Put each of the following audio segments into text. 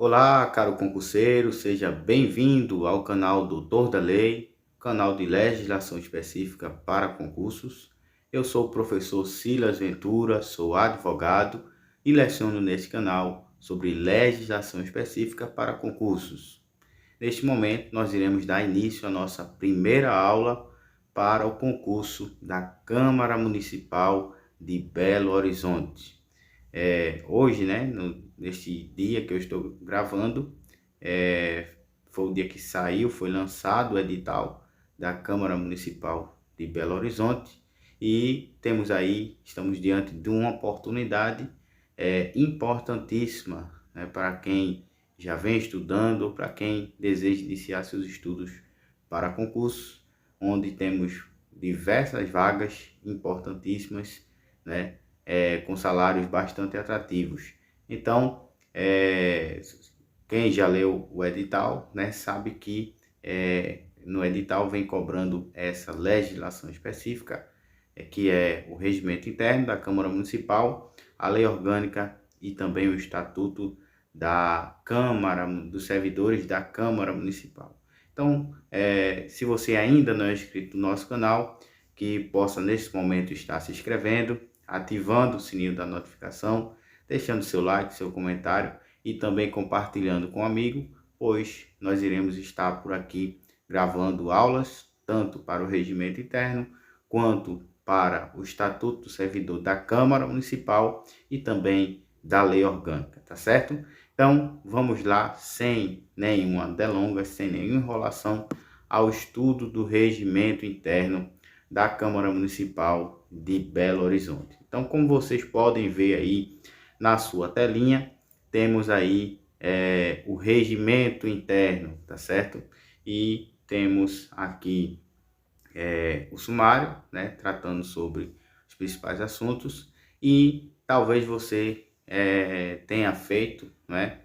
Olá, caro concurseiro, seja bem-vindo ao canal Doutor da Lei, canal de legislação específica para concursos. Eu sou o professor Silas Ventura, sou advogado e leciono neste canal sobre legislação específica para concursos. Neste momento, nós iremos dar início à nossa primeira aula para o concurso da Câmara Municipal de Belo Horizonte. Hoje, né, neste dia que eu estou gravando, foi o dia que foi lançado o edital da Câmara Municipal de Belo Horizonte e estamos diante de uma oportunidade importantíssima, né, para quem já vem estudando ou para quem deseja iniciar seus estudos para concursos, onde temos diversas vagas importantíssimas, né, com salários bastante atrativos. Então, quem já leu o edital, né, sabe que no edital vem cobrando essa legislação específica, que é o regimento interno da Câmara Municipal, a lei orgânica e também o estatuto da Câmara, dos servidores da Câmara Municipal. Então, se você ainda não é inscrito no nosso canal, que possa nesse momento estar se inscrevendo, ativando o sininho da notificação, deixando seu like, seu comentário e também compartilhando com um amigo, pois nós iremos estar por aqui gravando aulas, tanto para o regimento interno, quanto para o Estatuto do Servidor da Câmara Municipal e também da Lei Orgânica, tá certo? Então, vamos lá, sem nenhuma delonga, sem nenhuma enrolação, ao estudo do regimento interno da Câmara Municipal de Belo Horizonte. Então, como vocês podem ver aí na sua telinha, temos aí o regimento interno, tá certo? E temos aqui o sumário, né, tratando sobre os principais assuntos, e talvez você tenha feito, né,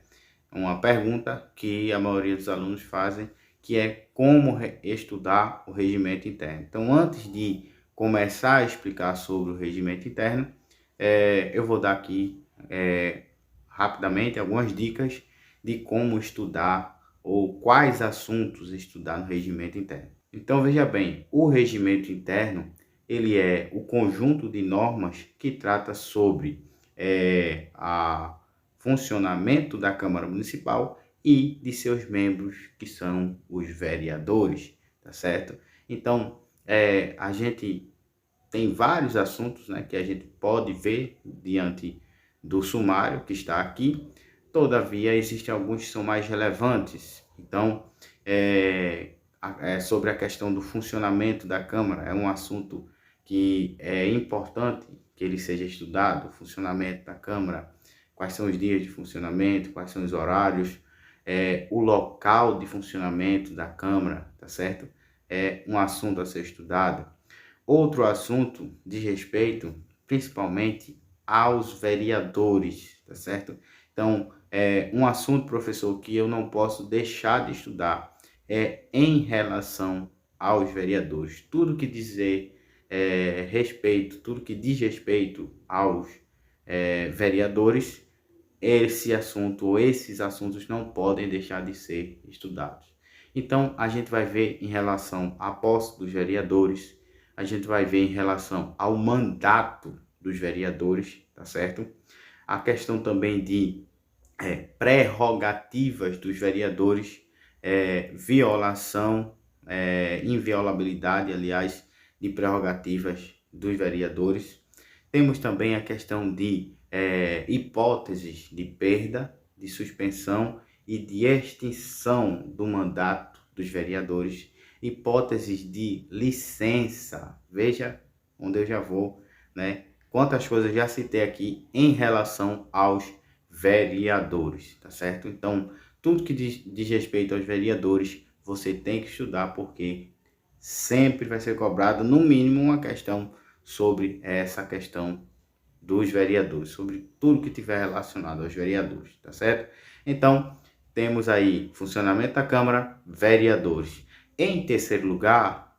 uma pergunta que a maioria dos alunos fazem, que é como estudar o regimento interno. Então, antes de começar a explicar sobre o regimento interno, eu vou dar aqui rapidamente algumas dicas de como estudar ou quais assuntos estudar no regimento interno. Então, veja bem, o regimento interno, ele é o conjunto de normas que trata sobre a funcionamento da Câmara Municipal e de seus membros, que são os vereadores, tá certo? Então, a gente tem vários assuntos, né, que a gente pode ver diante do sumário que está aqui, todavia existem alguns que são mais relevantes. Então, sobre a questão do funcionamento da Câmara, é um assunto que é importante que ele seja estudado, o funcionamento da Câmara, quais são os dias de funcionamento, quais são os horários, o local de funcionamento da Câmara, tá certo? É um assunto a ser estudado. Outro assunto diz respeito principalmente aos vereadores, tá certo? Então, um assunto, professor, que eu não posso deixar de estudar é em relação aos vereadores. Tudo que dizer respeito, tudo que diz respeito aos vereadores, esse assunto ou esses assuntos não podem deixar de ser estudados. Então, a gente vai ver em relação à posse dos vereadores, a gente vai ver em relação ao mandato dos vereadores, tá certo? A questão também de prerrogativas dos vereadores, violação, inviolabilidade, aliás, de prerrogativas dos vereadores. Temos também a questão de hipóteses de perda, de suspensão e de extinção do mandato dos vereadores, hipóteses de licença. Veja onde eu já vou, né? Quantas coisas já citei aqui em relação aos vereadores, tá certo? Então, tudo que diz respeito aos vereadores, você tem que estudar, porque sempre vai ser cobrado, no mínimo, uma questão sobre essa questão dos vereadores, sobre tudo que tiver relacionado aos vereadores, tá certo? Então, temos aí funcionamento da Câmara, vereadores. Em terceiro lugar,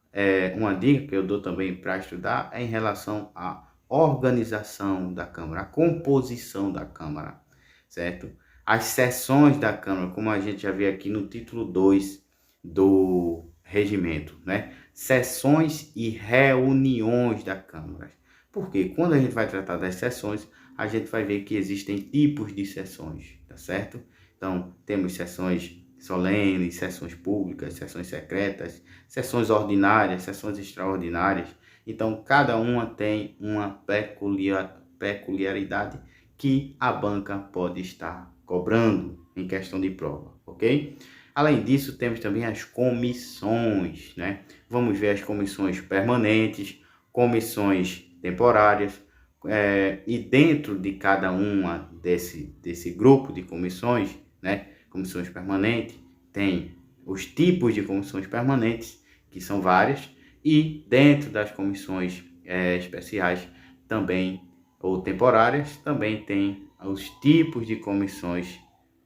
uma dica que eu dou também para estudar é em relação à organização da Câmara, a composição da Câmara, certo? as sessões da Câmara, como a gente já vê aqui no título 2 do regimento, né? Sessões e reuniões da Câmara. Porque quando a gente vai tratar das sessões, a gente vai ver que existem tipos de sessões, tá certo? Então, temos sessões solenes, sessões públicas, sessões secretas, sessões ordinárias, sessões extraordinárias. Então, cada uma tem uma peculiaridade que a banca pode estar cobrando em questão de prova, ok? Além disso, temos também as comissões, né? Vamos ver as comissões permanentes, comissões temporárias, e dentro de cada uma desse grupo de comissões, né? Comissões permanentes, tem os tipos de comissões permanentes, que são várias, e dentro das comissões especiais também, ou temporárias, também tem os tipos de comissões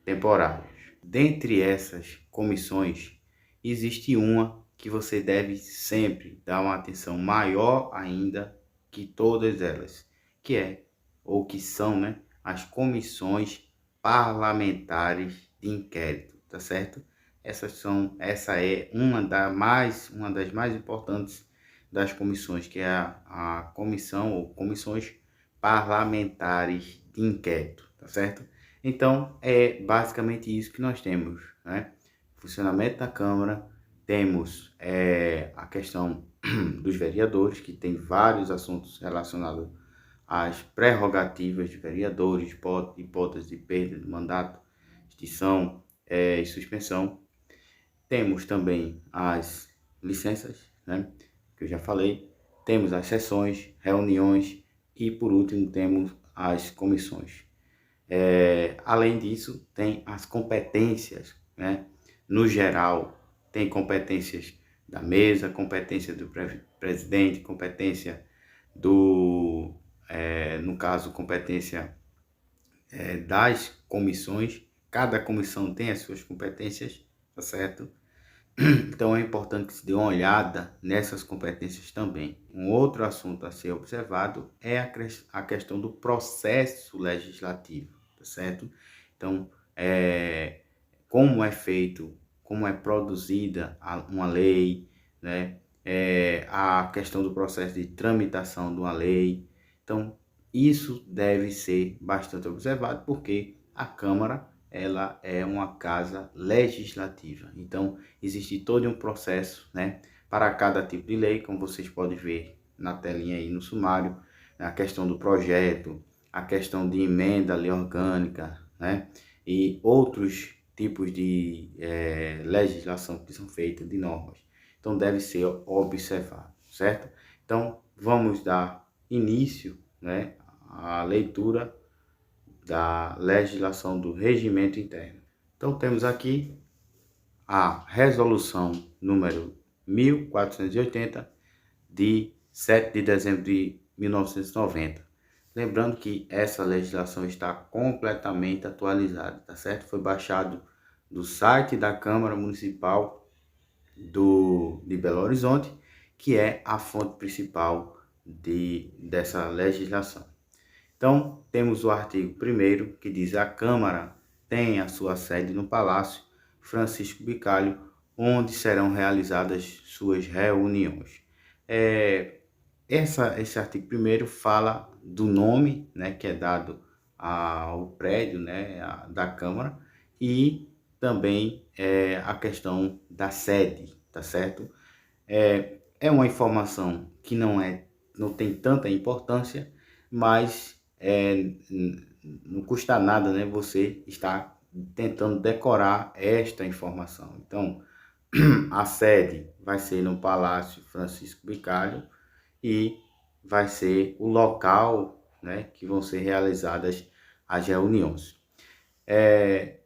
temporárias. Dentre essas comissões, existe uma que você deve sempre dar uma atenção maior ainda que todas elas, que é, ou que são, né, as comissões parlamentares de inquérito, tá certo? Essa é uma das mais importantes das comissões, que é a comissão ou comissões parlamentares de inquérito, tá certo? Então, é basicamente isso que nós temos, né? Funcionamento da Câmara, temos a questão dos vereadores, que tem vários assuntos relacionados às prerrogativas de vereadores, hipótese de perda de mandato, extinção e suspensão. Temos também as licenças, né, que eu já falei. Temos as sessões, reuniões e, por último, temos as comissões. Além disso, tem as competências, né? No geral, tem competências da mesa, competência do presidente, competência no caso, competência das comissões. Cada comissão tem as suas competências, tá certo? Então é importante que se dê uma olhada nessas competências também. Um outro assunto a ser observado é a questão do processo legislativo, tá certo? Então, como é feito, como é produzida uma lei, né? A questão do processo de tramitação de uma lei. Então, isso deve ser bastante observado, porque a Câmara, ela é uma casa legislativa. Então, existe todo um processo, né, para cada tipo de lei, como vocês podem ver na telinha aí no sumário, a questão do projeto, a questão de emenda à lei orgânica, né, e outros tipos de legislação que são feitas, de normas. Então, deve ser observado, certo? Então, vamos dar início, né, à leitura da legislação do regimento interno. Então, temos aqui a resolução número 1480, de 7 de dezembro de 1990. Lembrando que essa legislação está completamente atualizada, tá certo? Foi baixado do site da Câmara Municipal de Belo Horizonte, que é a fonte principal dessa legislação. Então, temos o artigo 1º, que diz: a Câmara tem a sua sede no Palácio Francisco Bicalho, onde serão realizadas suas reuniões. Esse artigo 1º fala do nome, né, que é dado ao prédio, né, da Câmara, e também a questão da sede, tá certo? É uma informação que não tem tanta importância, mas não custa nada, né, você estar tentando decorar esta informação. Então, a sede vai ser no Palácio Francisco Bicalho e vai ser o local, né, que vão ser realizadas as reuniões.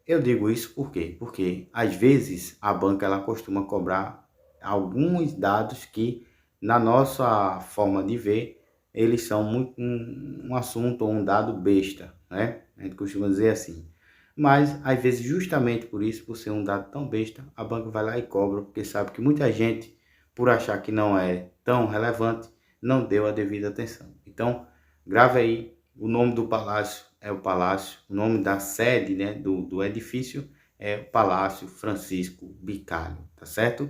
Eu digo isso por quê? Porque às vezes a banca ela costuma cobrar alguns dados que, na nossa forma de ver, eles são muito um assunto ou um dado besta, né? A gente costuma dizer assim. Mas, às vezes, justamente por isso, por ser um dado tão besta, a banca vai lá e cobra, porque sabe que muita gente, por achar que não é tão relevante, não deu a devida atenção. Então, grave aí, o nome do palácio é o Palácio, o nome da sede, né, do edifício é o Palácio Francisco Bicalho, tá certo?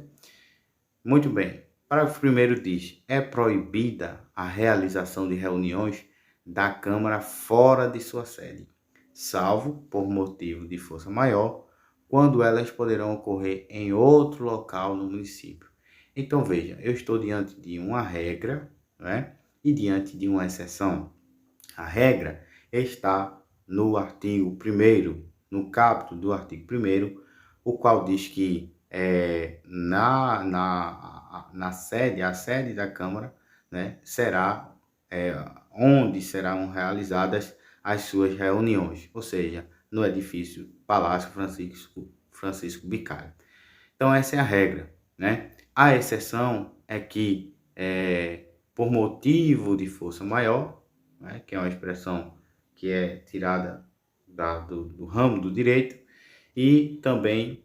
Muito bem. Parágrafo 1º diz: é proibida a realização de reuniões da Câmara fora de sua sede, salvo por motivo de força maior, quando elas poderão ocorrer em outro local no município. Então, veja, eu estou diante de uma regra, né, e diante de uma exceção. A regra está no artigo 1º, no caput do artigo 1º, o qual diz que na sede, a sede da Câmara, né, será onde serão realizadas as suas reuniões, ou seja, no edifício Palácio Francisco Bicalho. Então, essa é a regra, né? A exceção é que, por motivo de força maior, né, que é uma expressão que é tirada do ramo do direito, e também,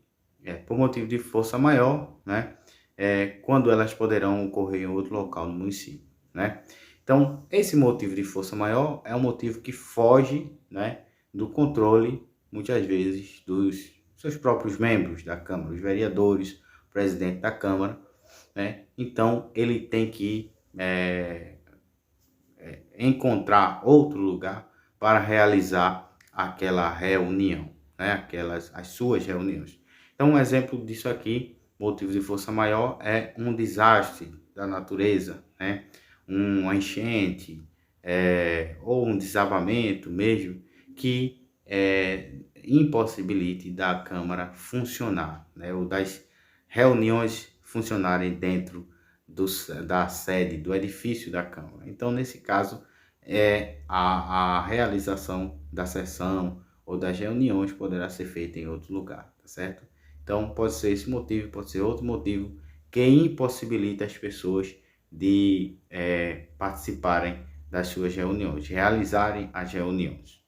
por motivo de força maior, né, quando elas poderão ocorrer em outro local no município, né? Então, esse motivo de força maior é um motivo que foge, né, do controle, muitas vezes, dos seus próprios membros da Câmara, os vereadores, o presidente da Câmara, né? Então, ele tem que encontrar outro lugar para realizar aquela reunião, né? As suas reuniões. Então, um exemplo disso aqui, motivo de força maior, é um desastre da natureza, né? Uma enchente, ou um desabamento mesmo, que impossibilite da Câmara funcionar, né? Ou das reuniões funcionarem dentro da sede, do edifício da Câmara. Então, nesse caso, a realização da sessão ou das reuniões poderá ser feita em outro lugar, tá certo? Então, pode ser esse motivo, pode ser outro motivo que impossibilita as pessoas de participarem das suas reuniões, realizarem as reuniões.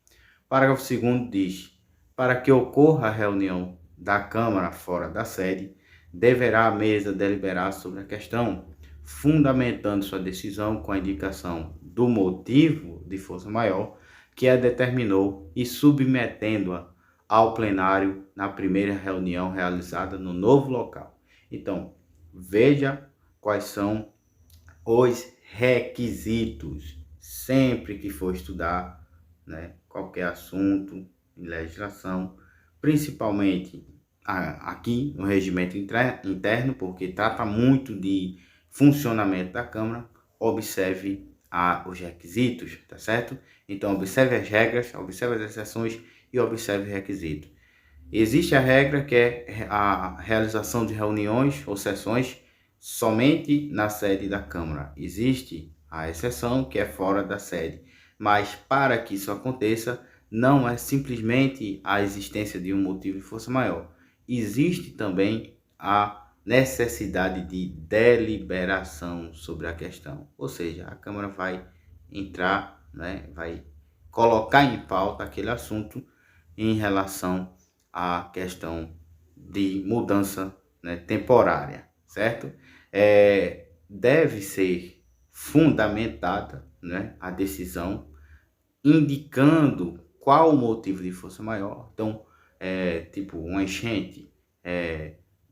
Parágrafo 2º diz: para que ocorra a reunião da Câmara fora da sede, deverá a mesa deliberar sobre a questão, fundamentando sua decisão com a indicação do motivo de força maior que a determinou e submetendo-a ao plenário na primeira reunião realizada no novo local. Então, veja quais são os requisitos sempre que for estudar, né, qualquer assunto em legislação, principalmente aqui no regimento interno, porque trata muito de funcionamento da Câmara. Observe os requisitos, tá certo? Então, observe as regras, observe as exceções e observe os requisitos. Existe a regra que é a realização de reuniões ou sessões somente na sede da Câmara. Existe a exceção que é fora da sede, mas para que isso aconteça, não é simplesmente a existência de um motivo de força maior. Existe também a necessidade de deliberação sobre a questão, ou seja, a Câmara vai entrar, né, vai colocar em pauta aquele assunto em relação à questão de mudança, né, temporária, certo? Deve ser fundamentada, né, a decisão, indicando qual o motivo de força maior. Então, tipo uma enchente,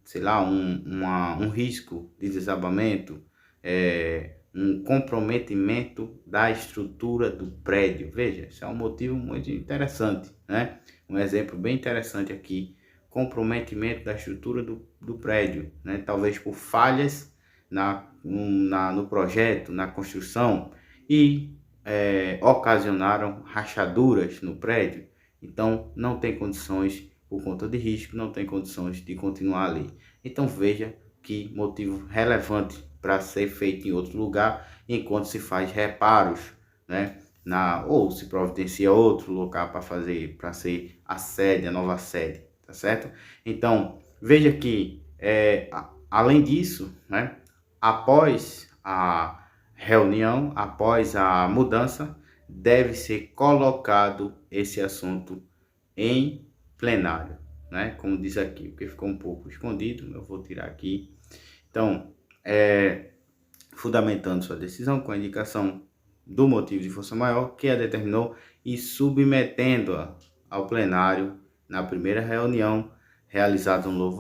sei lá, um risco de desabamento, um comprometimento da estrutura do prédio. Veja, isso é um motivo muito interessante, né? Um exemplo bem interessante aqui: comprometimento da estrutura do prédio, né? Talvez por falhas no projeto, na construção, e ocasionaram rachaduras no prédio. Então, não tem condições, por conta de risco, não tem condições de continuar ali. Então, veja que motivo relevante para ser feito em outro lugar, enquanto se faz reparos, né? Ou se providencia outro local para ser a sede, a nova sede, tá certo? Então, veja que, além disso, né, após a reunião, após a mudança, deve ser colocado esse assunto em plenário, né? Como diz aqui, porque ficou um pouco escondido, eu vou tirar aqui. Então, fundamentando sua decisão com a indicação do motivo de força maior que a determinou e submetendo-a ao plenário na primeira reunião realizada no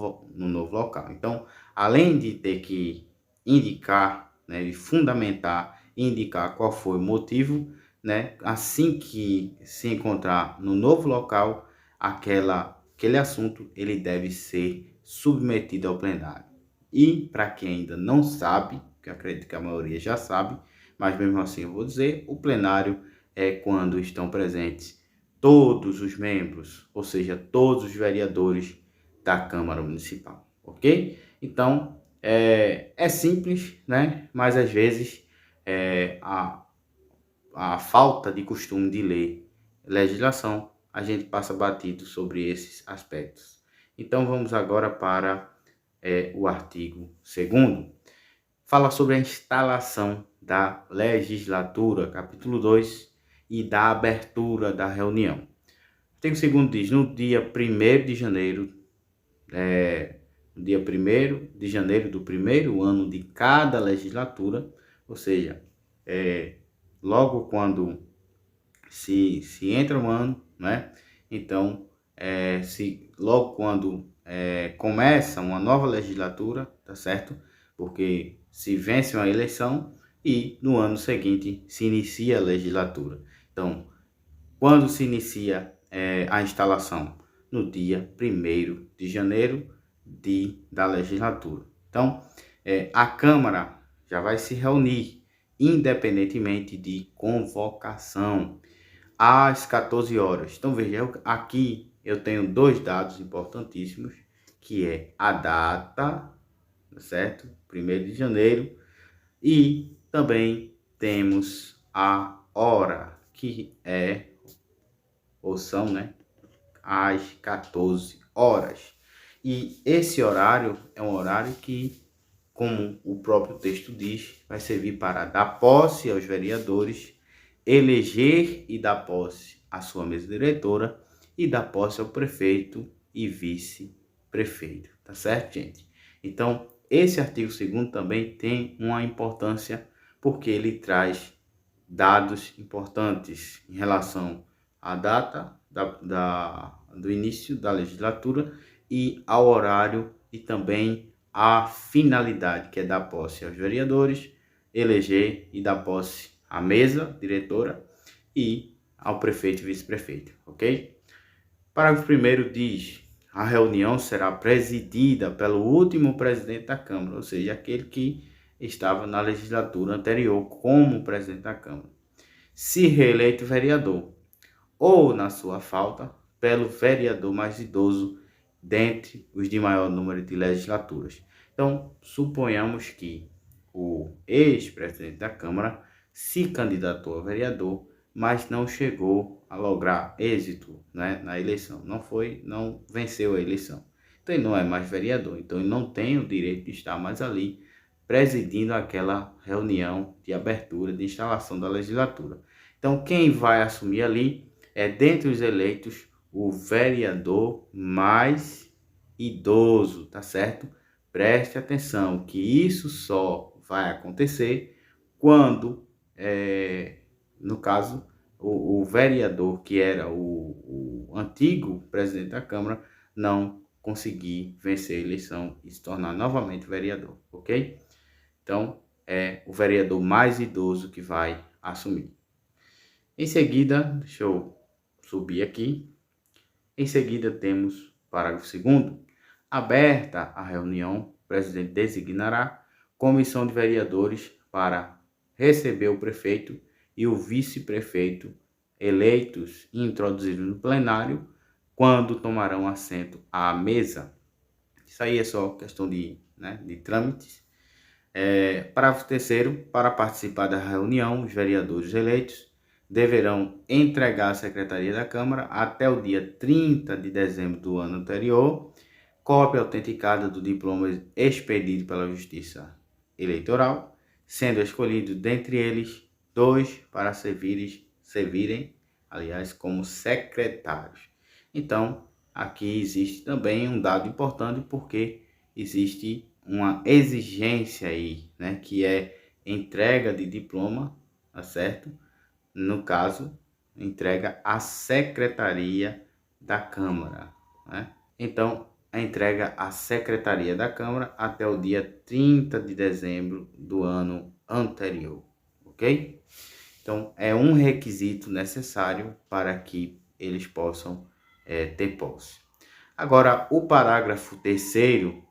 novo local. Então, além de ter que indicar, né, e fundamentar, indicar qual foi o motivo, né, assim que se encontrar no novo local, aquele assunto ele deve ser submetido ao plenário. E para quem ainda não sabe, que eu acredito que a maioria já sabe, mas mesmo assim eu vou dizer, o plenário é quando estão presentes todos os membros, ou seja, todos os vereadores da Câmara Municipal, ok? Então, é simples, né? Mas às vezes a falta de costume de ler legislação, a gente passa batido sobre esses aspectos. Então, vamos agora para o artigo 2º. Fala sobre a instalação da legislatura, capítulo 2, e da abertura da reunião. O artigo 2º diz, no dia 1º de janeiro, do primeiro ano de cada legislatura, ou seja, logo quando se entra um ano, né? Então, logo quando começa uma nova legislatura, tá certo? Porque se vence uma eleição e no ano seguinte se inicia a legislatura. Então, quando se inicia a instalação? No dia 1º de janeiro da legislatura. Então, a Câmara já vai se reunir, independentemente de convocação, às 14 horas. Então, veja, aqui eu tenho dois dados importantíssimos, que é a data, certo? 1º de janeiro, e também temos a hora, que são, né, às 14 horas. E esse horário é um horário que, como o próprio texto diz, vai servir para dar posse aos vereadores, eleger e dar posse à sua mesa diretora e dar posse ao prefeito e vice-prefeito. Tá certo, gente? Então, esse artigo 2º também tem uma importância porque ele traz dados importantes em relação à data do início da legislatura e ao horário e também à finalidade, que é dar posse aos vereadores, eleger e dar posse à mesa diretora e ao prefeito e vice-prefeito, ok? Parágrafo 1º diz: a reunião será presidida pelo último presidente da Câmara, ou seja, aquele que estava na legislatura anterior como presidente da Câmara, se reeleito vereador, ou, na sua falta, pelo vereador mais idoso dentre os de maior número de legislaturas. Então, suponhamos que o ex-presidente da Câmara se candidatou a vereador, mas não chegou a lograr êxito, né, na eleição. Não venceu a eleição. Então, ele não é mais vereador. Então, ele não tem o direito de estar mais ali presidindo aquela reunião de abertura, de instalação da legislatura. Então, quem vai assumir ali é, dentre os eleitos, o vereador mais idoso, tá certo? Preste atenção que isso só vai acontecer quando, no caso, o vereador que era o antigo presidente da Câmara não conseguir vencer a eleição e se tornar novamente vereador, ok? Então, é o vereador mais idoso que vai assumir. Em seguida, deixa eu subir aqui. Em seguida, temos parágrafo 2º. Aberta a reunião, o presidente designará comissão de vereadores para receber o prefeito e o vice-prefeito eleitos e introduzidos no plenário, quando tomarão assento à mesa. Isso aí é só questão de trâmites. Parágrafo 3º. Para participar da reunião, os vereadores eleitos deverão entregar à Secretaria da Câmara, até o dia 30 de dezembro do ano anterior, cópia autenticada do diploma expedido pela Justiça Eleitoral, sendo escolhidos dentre eles 2 para servirem, aliás, como secretários. Então, aqui existe também um dado importante, porque existe uma exigência aí, né, que é entrega de diploma, tá certo? No caso, entrega à Secretaria da Câmara, né? Então, a entrega à Secretaria da Câmara até o dia 30 de dezembro do ano anterior, ok? Então, é um requisito necessário para que eles possam ter posse. Agora, o parágrafo terceiro,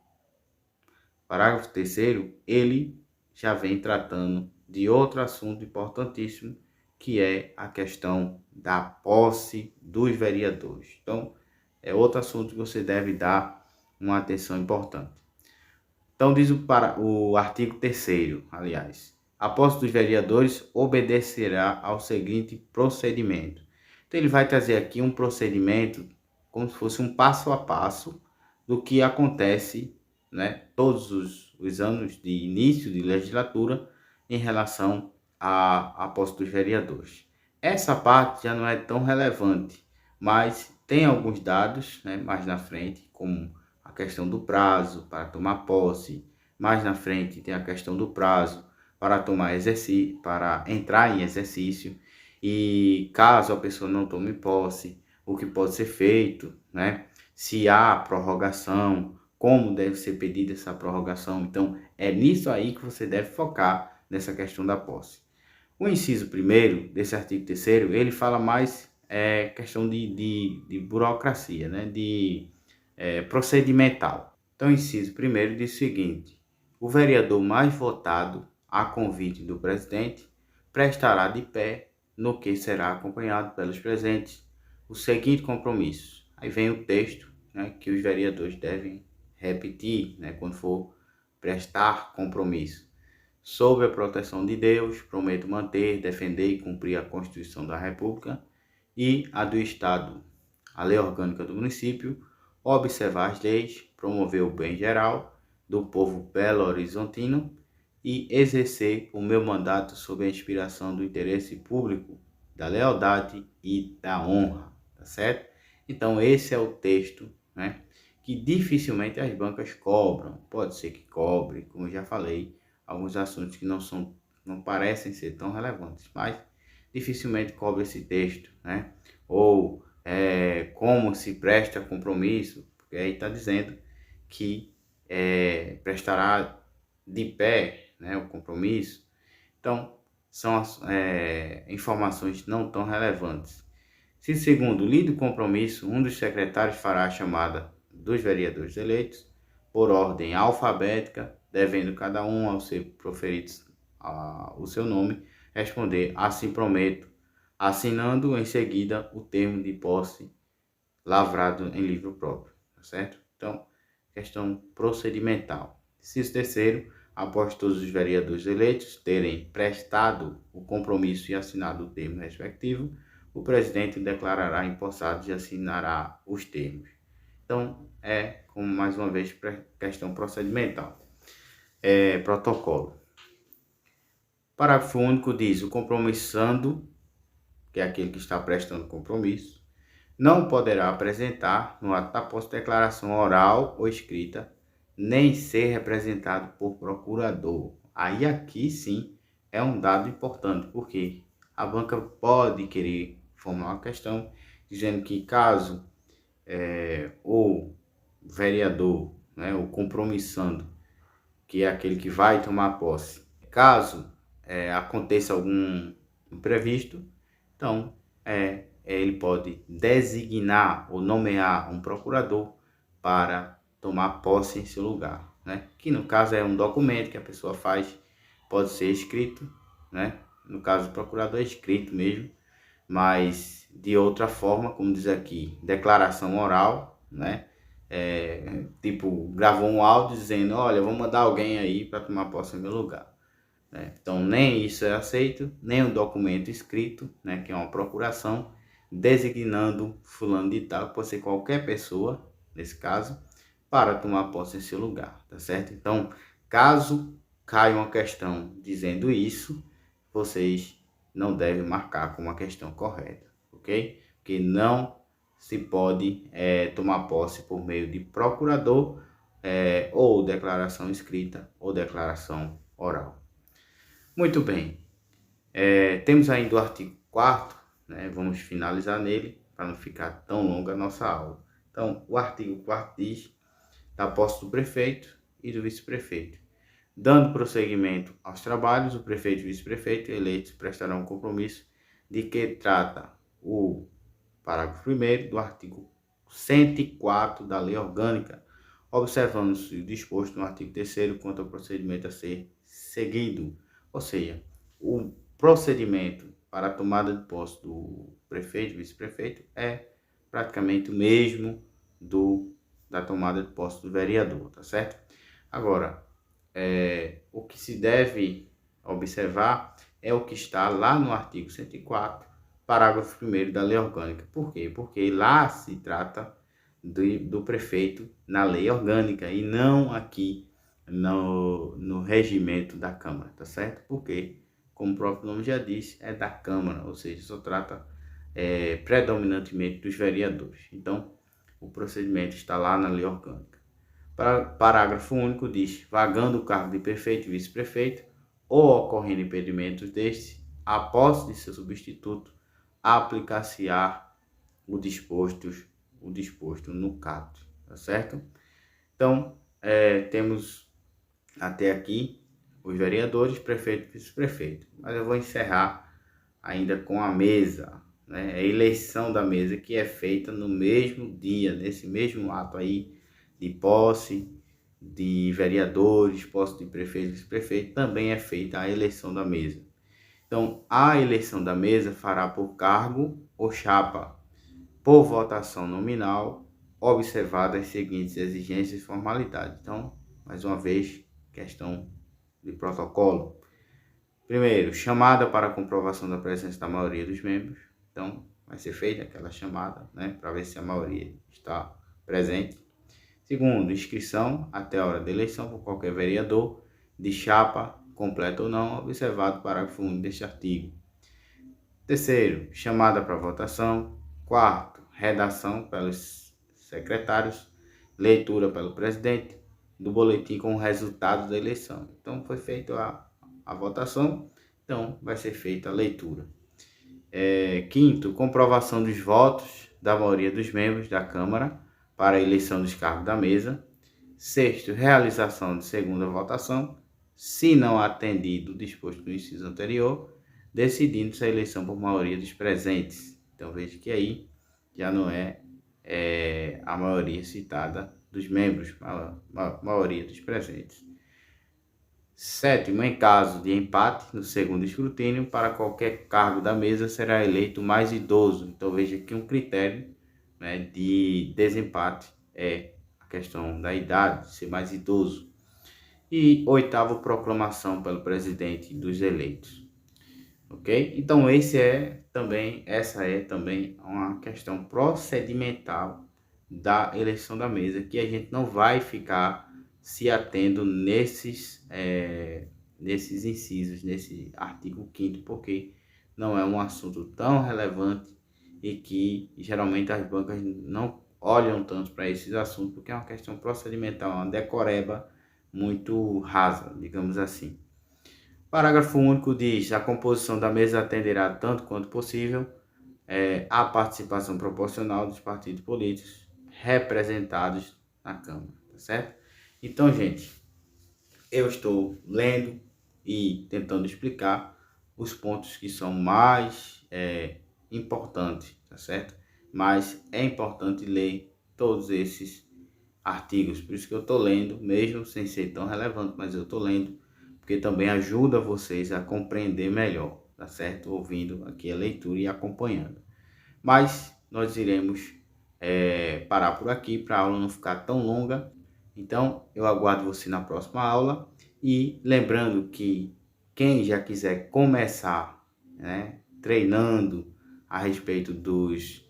ele já vem tratando de outro assunto importantíssimo, que é a questão da posse dos vereadores. Então, é outro assunto que você deve dar uma atenção importante. Então, diz o artigo 3º, aliás, a posse dos vereadores obedecerá ao seguinte procedimento. Então, ele vai trazer aqui um procedimento como se fosse um passo a passo do que acontece, né, todos os anos de início de legislatura em relação à posse dos vereadores. Essa parte já não é tão relevante, mas tem alguns dados, né, mais na frente, como a questão do prazo para tomar posse. Mais na frente tem a questão do prazo para para entrar em exercício, e caso a pessoa não tome posse, o que pode ser feito, né? Se há prorrogação, como deve ser pedida essa prorrogação. Então, é nisso aí que você deve focar, nessa questão da posse. O inciso 1º desse artigo 3º, ele fala mais questão de burocracia, né? Procedimental. Então, o inciso 1º diz o seguinte: o vereador mais votado, a convite do presidente, prestará de pé, no que será acompanhado pelos presentes, o seguinte compromisso. Aí vem o texto, né, que os vereadores devem repetir, né, quando for prestar compromisso. Sob a proteção de Deus, prometo manter, defender e cumprir a Constituição da República e a do Estado, a lei orgânica do município, observar as leis, promover o bem geral do povo belo-horizontino e exercer o meu mandato sob a inspiração do interesse público, da lealdade e da honra, tá certo? Então esse é o texto, né, que dificilmente as bancas cobram. Pode ser que cobre, como eu já falei, alguns assuntos que não parecem ser tão relevantes, mas dificilmente cobre esse texto, né? Ou como se presta compromisso, porque aí está dizendo que prestará de pé, né, o compromisso. Então, são informações não tão relevantes. Se segundo lido o compromisso, um dos secretários fará a chamada dos vereadores eleitos por ordem alfabética, devendo cada um, ao ser proferido o seu nome, responder assim prometo, assinando em seguida o termo de posse lavrado em livro próprio, tá certo? Então, questão procedimental. Inciso 3º, após todos os vereadores eleitos terem prestado o compromisso e assinado o termo respectivo, o presidente declarará empossados e assinará os termos. Então, como mais uma vez, questão procedimental. Protocolo. Parágrafo único diz: o compromissando, que é aquele que está prestando compromisso, não poderá apresentar no ato da posse declaração oral ou escrita, nem ser representado por procurador. Aí aqui sim é um dado importante, porque a banca pode querer formular uma questão dizendo que caso o vereador, né, o compromissando, que é aquele que vai tomar posse, caso aconteça algum imprevisto, então ele pode designar ou nomear um procurador para tomar posse em seu lugar, né? Que no caso é um documento que a pessoa faz, pode ser escrito, né? No caso do procurador é escrito mesmo, mas de outra forma, como diz aqui, declaração oral, né? Tipo, gravou um áudio dizendo: olha, vou mandar alguém aí para tomar posse em meu lugar. Então, nem isso é aceito, nem um documento escrito, né, que é uma procuração, designando fulano de tal, pode ser qualquer pessoa, nesse caso, para tomar posse em seu lugar, tá certo? Então, caso caia uma questão dizendo isso, vocês não devem marcar como uma questão correta, ok? Porque não se pode tomar posse por meio de procurador, ou declaração escrita ou declaração oral. Muito bem, temos ainda o artigo 4º, né? Vamos finalizar nele para não ficar tão longa a nossa aula. Então, o artigo 4º diz da posse do prefeito e do vice-prefeito. Dando prosseguimento aos trabalhos, o prefeito e o vice-prefeito eleitos prestarão compromisso de que trata o parágrafo 1º do artigo 104 da Lei Orgânica, observando-se o disposto no artigo 3º quanto ao procedimento a ser seguido. Ou seja, o procedimento para a tomada de posse do prefeito e vice-prefeito é praticamente o mesmo da tomada de posse do vereador, tá certo? Agora, o que se deve observar é o que está lá no artigo 104, parágrafo 1º da Lei Orgânica. Por quê? Porque lá se trata do prefeito na Lei Orgânica e não aqui no regimento da Câmara, tá certo? Porque, como o próprio nome já diz, é da Câmara, ou seja, só trata predominantemente dos vereadores. Então, o procedimento está lá na Lei Orgânica. Parágrafo único diz: vagando o cargo de prefeito e vice-prefeito ou ocorrendo impedimentos deste, a posse de seu substituto, aplicar-se-á o disposto no caput, tá certo? Então, temos até aqui os vereadores, prefeito e vice-prefeito. Mas eu vou encerrar ainda com a mesa, né? A eleição da mesa, que é feita no mesmo dia, nesse mesmo ato aí de posse de vereadores, posse de prefeito e vice-prefeito, também é feita a eleição da mesa. Então, a eleição da mesa fará por cargo ou chapa, por votação nominal, observadas as seguintes exigências e formalidades. Então, mais uma vez, questão de protocolo. Primeiro, chamada para comprovação da presença da maioria dos membros. Então, vai ser feita aquela chamada, né, para ver se a maioria está presente. Segundo, inscrição até a hora da eleição por qualquer vereador, de chapa, completa ou não, observado o parágrafo único deste artigo. Terceiro, chamada para votação. Quarto, redação pelos secretários, leitura pelo presidente do boletim com o resultado da eleição. Então, foi feita a votação, então vai ser feita a leitura. Quinto, comprovação dos votos da maioria dos membros da Câmara para a eleição dos cargos da mesa. Sexto, realização de segunda votação, se não atendido o disposto no inciso anterior, decidindo-se a eleição por maioria dos presentes. Então veja que aí já não é a maioria citada dos membros, a maioria dos presentes. Sétimo, em caso de empate no segundo escrutínio, para qualquer cargo da mesa será eleito o mais idoso. Então veja que um critério, né, de desempate é a questão da idade, de ser mais idoso. E oitavo, proclamação pelo presidente dos eleitos. Ok? Então essa é também uma questão procedimental da eleição da mesa, que a gente não vai ficar se atendo nesses incisos, nesse artigo 5º, porque não é um assunto tão relevante e que geralmente as bancas não olham tanto para esses assuntos, porque é uma questão procedimental, uma decoreba muito rasa, digamos assim. Parágrafo único diz: a composição da mesa atenderá tanto quanto possível à participação proporcional dos partidos políticos representados na Câmara, tá certo? Então, gente, eu estou lendo e tentando explicar os pontos que são mais importantes, tá certo? Mas é importante ler todos esses artigos, por isso que eu estou lendo, mesmo sem ser tão relevante, mas eu estou lendo, porque também ajuda vocês a compreender melhor, tá certo? Ouvindo aqui a leitura e acompanhando. Mas nós iremos parar por aqui para a aula não ficar tão longa. Então, eu aguardo você na próxima aula. E lembrando que quem já quiser começar, né, treinando a respeito dos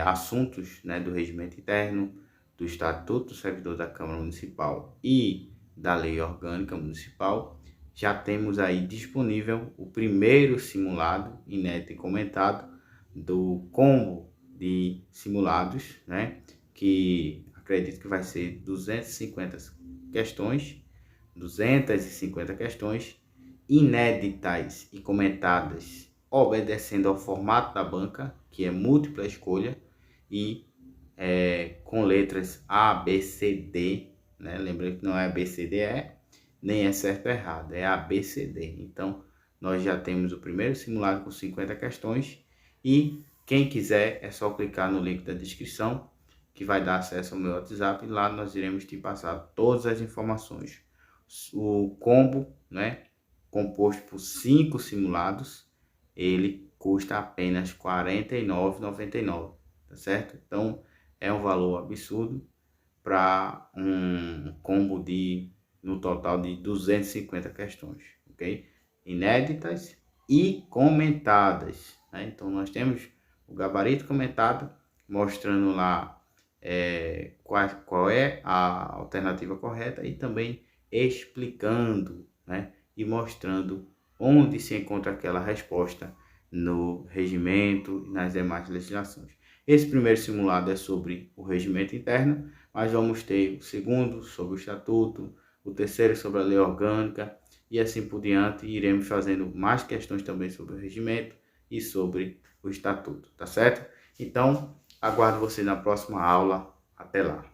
assuntos, né, do regimento interno, do Estatuto do Servidor da Câmara Municipal e da Lei Orgânica Municipal, já temos aí disponível o primeiro simulado, inédito e comentado, do combo de simulados, né, que acredito que vai ser 250 questões inéditas e comentadas obedecendo ao formato da banca, que é múltipla escolha, e com letras A, B, C, D, né? Lembrando que não é A, B, C, D, nem é certo ou errado, é A, B, C, D. Então, nós já temos o primeiro simulado com 50 questões e quem quiser é só clicar no link da descrição que vai dar acesso ao meu WhatsApp e lá nós iremos te passar todas as informações. O combo, né, composto por 5 simulados, ele custa apenas R$ 49,99, tá certo? Então, é um valor absurdo para um combo no total de 250 questões, ok? Inéditas e comentadas, né? Então, nós temos o gabarito comentado, mostrando lá qual é a alternativa correta e também explicando, né? E mostrando onde se encontra aquela resposta no regimento e nas demais legislações. Esse primeiro simulado é sobre o regimento interno, mas vamos ter o segundo sobre o estatuto, o terceiro sobre a lei orgânica e assim por diante. Iremos fazendo mais questões também sobre o regimento e sobre o estatuto, tá certo? Então, aguardo você na próxima aula. Até lá!